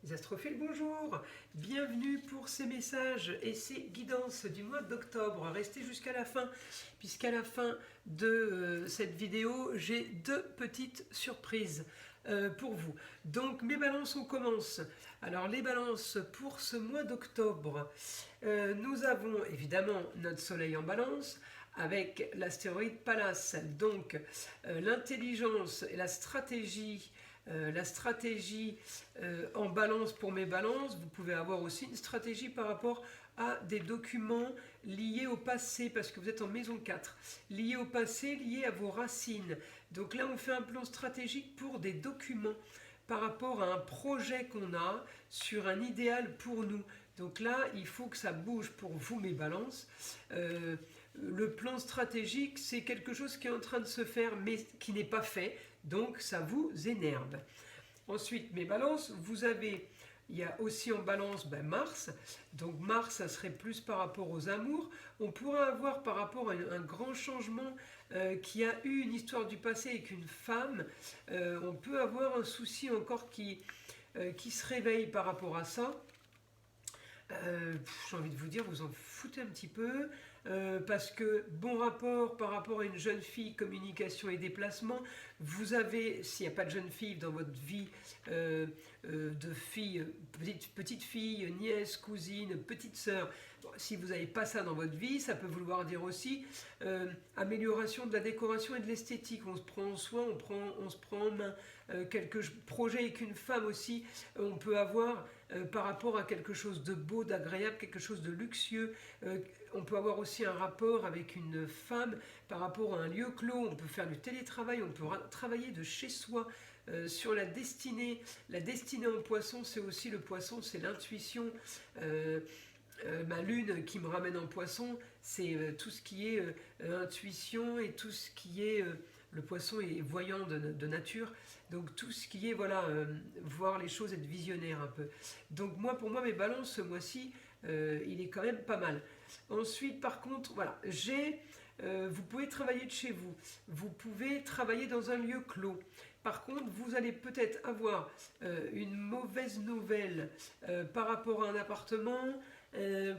Les astrophiles, bonjour! Bienvenue pour ces messages et ces guidances du mois d'octobre. Restez jusqu'à la fin, puisqu'à la fin de cette vidéo, j'ai deux petites surprises pour vous. Donc, mes balances, on commence. Alors, les balances pour ce mois d'octobre, nous avons évidemment notre soleil en balance, avec l'astéroïde Pallas. Donc, l'intelligence et la stratégie en balance pour mes balances. Vous pouvez avoir aussi une stratégie par rapport à des documents liés au passé, parce que vous êtes en maison 4, liés au passé, liés à vos racines. Donc là, on fait un plan stratégique pour des documents par rapport à un projet qu'on a sur un idéal pour nous. Donc là, il faut que ça bouge pour vous, mes balances. Le plan stratégique, c'est quelque chose qui est en train de se faire, mais qui n'est pas fait. Donc, ça vous énerve. Ensuite, mes balances, il y a aussi en balance Mars. Donc, Mars, ça serait plus par rapport aux amours. On pourrait avoir par rapport à un grand changement qui a eu une histoire du passé avec une femme. On peut avoir un souci encore qui se réveille par rapport à ça. J'ai envie de vous dire, vous en foutez un petit peu, parce que bon rapport par rapport à une jeune fille, communication et déplacement, vous avez, s'il n'y a pas de jeune fille dans votre vie, de fille, petite fille, nièce, cousine, petite sœur, bon, si vous n'avez pas ça dans votre vie, ça peut vouloir dire aussi amélioration de la décoration et de l'esthétique. On se prend en soin, on se prend en main. Quelques projets avec une femme aussi, on peut avoir par rapport à quelque chose de beau, d'agréable, quelque chose de luxueux. On peut avoir aussi un rapport avec une femme par rapport à un lieu clos. On peut faire du télétravail, on peut travailler de chez soi. Sur la destinée en poisson, c'est aussi le poisson, c'est l'intuition. Ma lune qui me ramène en poisson, c'est tout ce qui est intuition et tout ce qui est... le poisson est voyant de nature, donc tout ce qui est, voilà, voir les choses, être visionnaire un peu. Donc pour moi, mes balances ce mois-ci, il est quand même pas mal. Ensuite, par contre, voilà, vous pouvez travailler de chez vous, vous pouvez travailler dans un lieu clos. Par contre, vous allez peut-être avoir une mauvaise nouvelle par rapport à un appartement,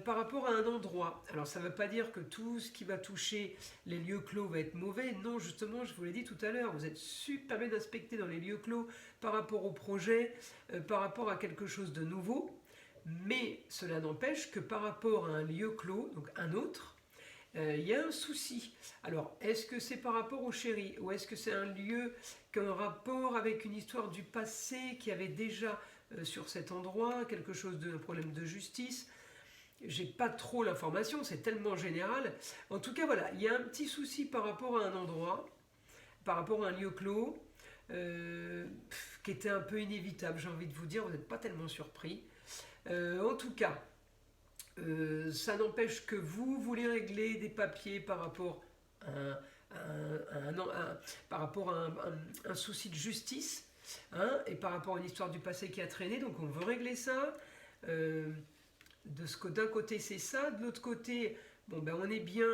par rapport à un endroit. Alors ça ne veut pas dire que tout ce qui va toucher les lieux clos va être mauvais. Non, justement, je vous l'ai dit tout à l'heure, vous êtes super bien inspecté dans les lieux clos par rapport au projet, par rapport à quelque chose de nouveau. Mais cela n'empêche que par rapport à un lieu clos, donc un autre, il y a un souci. Alors, est-ce que c'est par rapport au chéri, ou est-ce que c'est un lieu qui a un rapport avec une histoire du passé qui avait déjà sur cet endroit quelque chose un problème de justice? J'ai pas trop l'information, c'est tellement général. En tout cas, voilà, il y a un petit souci par rapport à un endroit, par rapport à un lieu clos, qui était un peu inévitable, j'ai envie de vous dire, vous n'êtes pas tellement surpris. En tout cas, ça n'empêche que vous voulez régler des papiers par rapport par rapport à un souci de justice, hein, et par rapport à une histoire du passé qui a traîné, donc on veut régler ça. D'un côté c'est ça, de l'autre côté, on est bien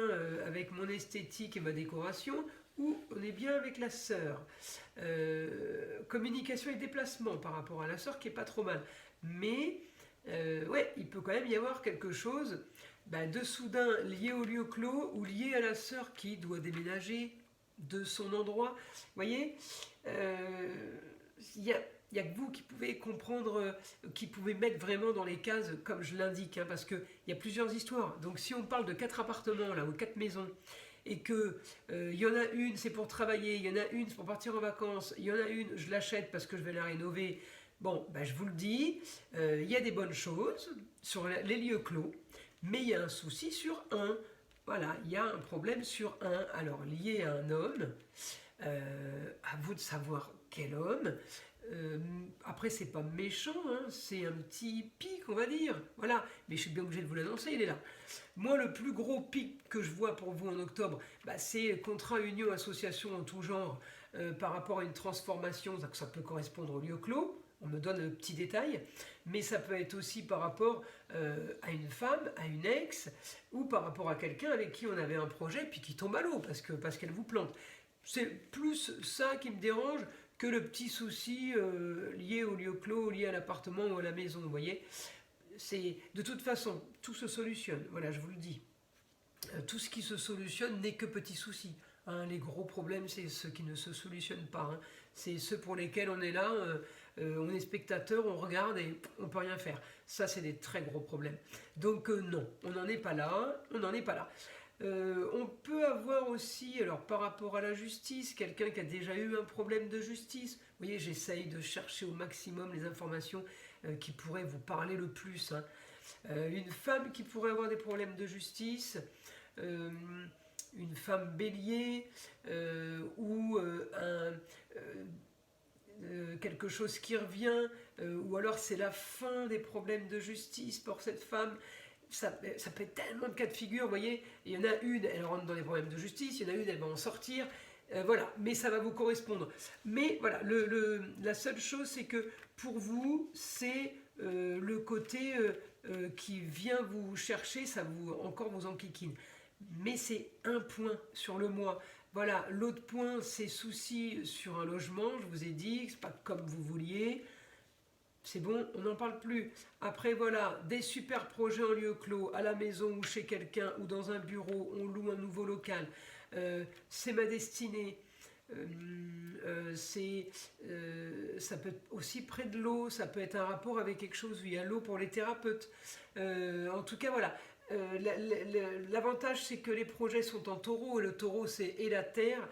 avec mon esthétique et ma décoration, ou on est bien avec la sœur. Communication et déplacement par rapport à la sœur qui est pas trop mal. Mais ouais, il peut quand même y avoir quelque chose de soudain lié au lieu clos ou lié à la sœur qui doit déménager de son endroit. Vous voyez, il y a que vous qui pouvez comprendre, qui pouvez mettre vraiment dans les cases comme je l'indique, hein, parce qu'il y a plusieurs histoires. Donc si on parle de 4 appartements là, ou 4 maisons, et que y en a une c'est pour travailler, il y en a une c'est pour partir en vacances, il y en a une je l'achète parce que je vais la rénover, je vous le dis, il y a des bonnes choses sur les lieux clos, mais il y a un souci sur un. Voilà, il y a un problème sur un. Alors, lié à un homme, à vous de savoir quel homme. Après, c'est pas méchant, hein, c'est un petit pic, on va dire. Voilà, mais je suis bien obligé de vous l'annoncer, il est là. Moi, le plus gros pic que je vois pour vous en octobre, c'est contrat, union, association en tout genre, par rapport à une transformation, ça peut correspondre au lieu clos. On me donne un petit détail, mais ça peut être aussi par rapport à une femme, à une ex, ou par rapport à quelqu'un avec qui on avait un projet, puis qui tombe à l'eau parce qu'elle vous plante. C'est plus ça qui me dérange que le petit souci lié au lieu clos, lié à l'appartement ou à la maison, vous voyez. De toute façon, tout se solutionne, voilà, je vous le dis. Tout ce qui se solutionne n'est que petit souci. Hein, les gros problèmes, c'est ceux qui ne se solutionnent pas. Hein. C'est ceux pour lesquels on est là, on est spectateur, on regarde et on ne peut rien faire. Ça, c'est des très gros problèmes. Donc non, on n'en est pas là. On n'en est pas là. On peut avoir aussi, alors par rapport à la justice, quelqu'un qui a déjà eu un problème de justice. Vous voyez, j'essaye de chercher au maximum les informations qui pourraient vous parler le plus. Hein. Une femme qui pourrait avoir des problèmes de justice, une femme bélier, ou quelque chose qui revient, ou alors c'est la fin des problèmes de justice pour cette femme. Ça peut être tellement de cas de figure, vous voyez, il y en a une, elle rentre dans les problèmes de justice, il y en a une, elle va en sortir, voilà, mais ça va vous correspondre. Mais voilà, la seule chose, c'est que pour vous, c'est le côté qui vient vous chercher, ça encore vous enquiquine. Mais c'est un point sur le mois. Voilà, l'autre point, c'est souci sur un logement, je vous ai dit, c'est pas comme vous vouliez. C'est bon, on n'en parle plus. Après, voilà, des super projets en lieu clos, à la maison ou chez quelqu'un, ou dans un bureau, on loue un nouveau local. C'est ma destinée. Ça peut être aussi près de l'eau, ça peut être un rapport avec quelque chose où il y a l'eau pour les thérapeutes. En tout cas, voilà. L'avantage, c'est que les projets sont en taureau, et le taureau, c'est et la terre,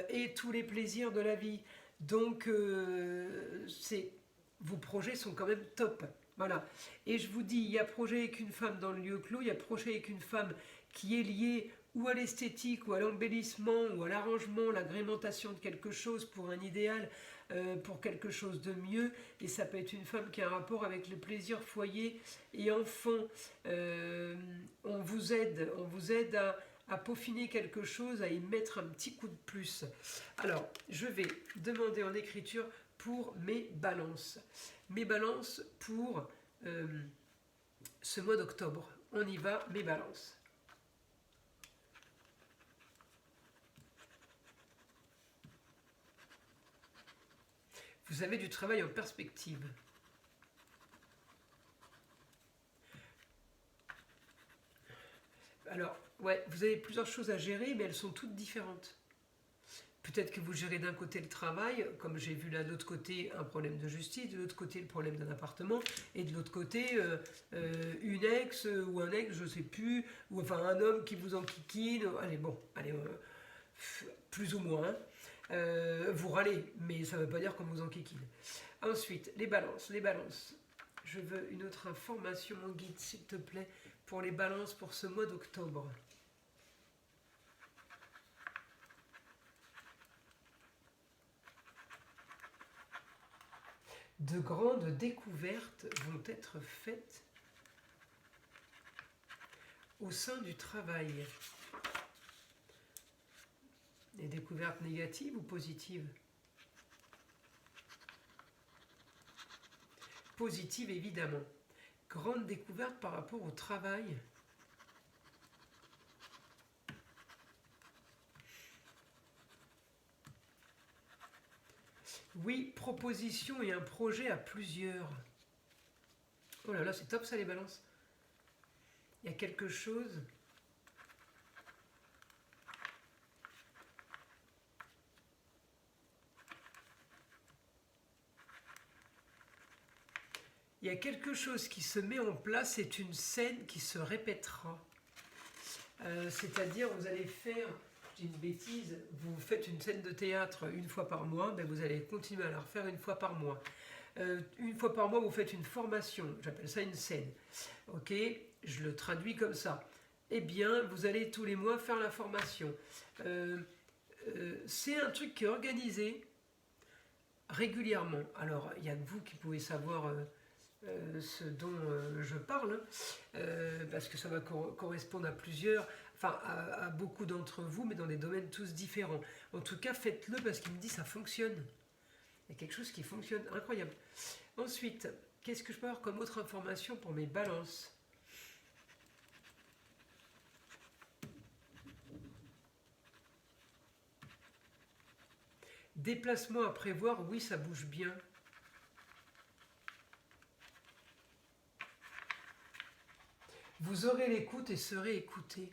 et tous les plaisirs de la vie. Donc, vos projets sont quand même top. Voilà. Et je vous dis, il y a projet avec une femme dans le lieu clos, il y a projet avec une femme qui est liée ou à l'esthétique, ou à l'embellissement, ou à l'arrangement, l'agrémentation de quelque chose pour un idéal, pour quelque chose de mieux. Et ça peut être une femme qui a un rapport avec le plaisir foyer et enfant. On vous aide à peaufiner quelque chose, à y mettre un petit coup de plus. Alors, je vais demander en écriture pour mes balances. Mes balances pour ce mois d'octobre. On y va, mes balances. Vous avez du travail en perspective. Alors, ouais, vous avez plusieurs choses à gérer, mais elles sont toutes différentes. Peut-être que vous gérez d'un côté le travail, comme j'ai vu là de l'autre côté un problème de justice, de l'autre côté le problème d'un appartement, et de l'autre côté une ex ou un ex, je ne sais plus, ou enfin un homme qui vous enquiquine. Allez, bon, allez, plus ou moins. Hein. Vous râlez, mais ça ne veut pas dire qu'on vous enquiquine. Ensuite, les balances. Les balances. Je veux une autre information en guide, s'il te plaît, pour les balances pour ce mois d'octobre. De grandes découvertes vont être faites au sein du travail. Des découvertes négatives ou positives? Positives, évidemment. Grande découverte par rapport au travail. Oui, proposition et un projet à plusieurs. Oh là là, c'est top ça les balances. Il y a quelque chose. Il y a quelque chose qui se met en place, c'est une scène qui se répétera. C'est-à-dire, vous allez faire, je dis une bêtise, vous faites une scène de théâtre une fois par mois, ben vous allez continuer à la refaire une fois par mois. Une fois par mois, vous faites une formation, j'appelle ça une scène. Ok, je le traduis comme ça. Eh bien, vous allez tous les mois faire la formation. C'est un truc qui est organisé régulièrement. Alors, il n'y a que vous qui pouvez savoir ce dont je parle, parce que ça va correspondre à plusieurs, enfin à beaucoup d'entre vous, mais dans des domaines tous différents. En tout cas, faites-le parce qu'il me dit ça fonctionne. Il y a quelque chose qui fonctionne, incroyable. Ensuite, qu'est-ce que je peux avoir comme autre information pour mes balances? Déplacement à prévoir, oui, ça bouge bien. Vous aurez l'écoute et serez écouté.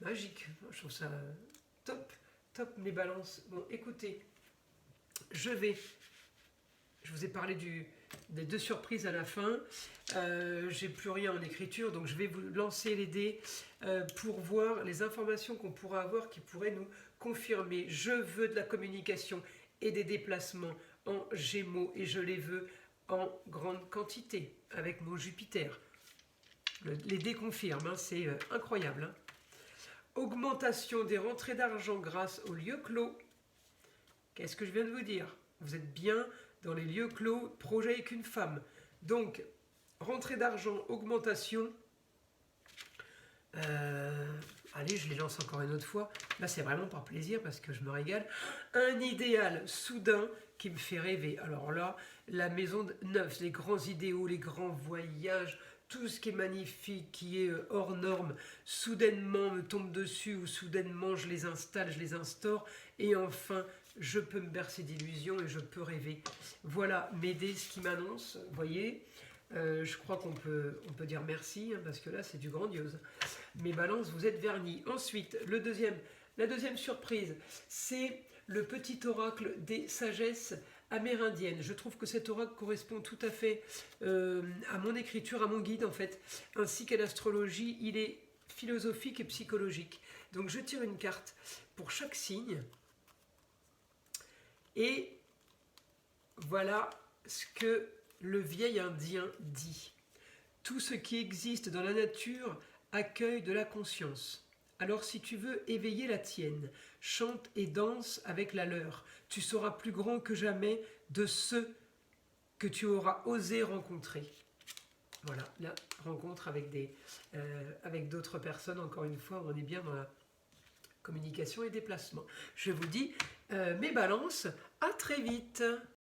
Magique, je trouve ça top, top mes balances. Bon, écoutez, je vous ai parlé des 2 surprises à la fin. J'ai plus rien en écriture, donc je vais vous lancer les dés pour voir les informations qu'on pourra avoir qui pourraient nous confirmer. Je veux de la communication et des déplacements en Gémeaux et je les veux en grande quantité avec mon Jupiter. Les dés confirment, hein, c'est incroyable. Hein. Augmentation des rentrées d'argent grâce aux lieux clos. Qu'est-ce que je viens de vous dire? Vous êtes bien dans les lieux clos, projet avec une femme. Donc, rentrée d'argent, augmentation. Allez, je les lance encore une autre fois. Là, c'est vraiment par plaisir parce que je me régale. Un idéal soudain qui me fait rêver. Alors là, la maison neuve, les grands idéaux, les grands voyages, tout ce qui est magnifique, qui est hors norme, soudainement me tombe dessus ou soudainement je les installe, je les instaure. Et enfin, je peux me bercer d'illusions et je peux rêver. Voilà, m'aider ce qui m'annonce, vous voyez. Je crois qu'on peut dire merci, hein, parce que là, c'est du grandiose. Mes balances, vous êtes vernis. Ensuite, la deuxième surprise, c'est le petit oracle des sagesses amérindiennes. Je trouve que cet oracle correspond tout à fait à mon écriture, à mon guide, en fait, ainsi qu'à l'astrologie. Il est philosophique et psychologique. Donc, je tire une carte pour chaque signe. Et voilà ce que le vieil indien dit. Tout ce qui existe dans la nature accueille de la conscience. Alors si tu veux éveiller la tienne, chante et danse avec la leur. Tu seras plus grand que jamais de ceux que tu auras osé rencontrer. Voilà, la rencontre avec d'autres personnes, encore une fois, on est bien dans la communication et déplacement. Je vous dis, mes balances, à très vite.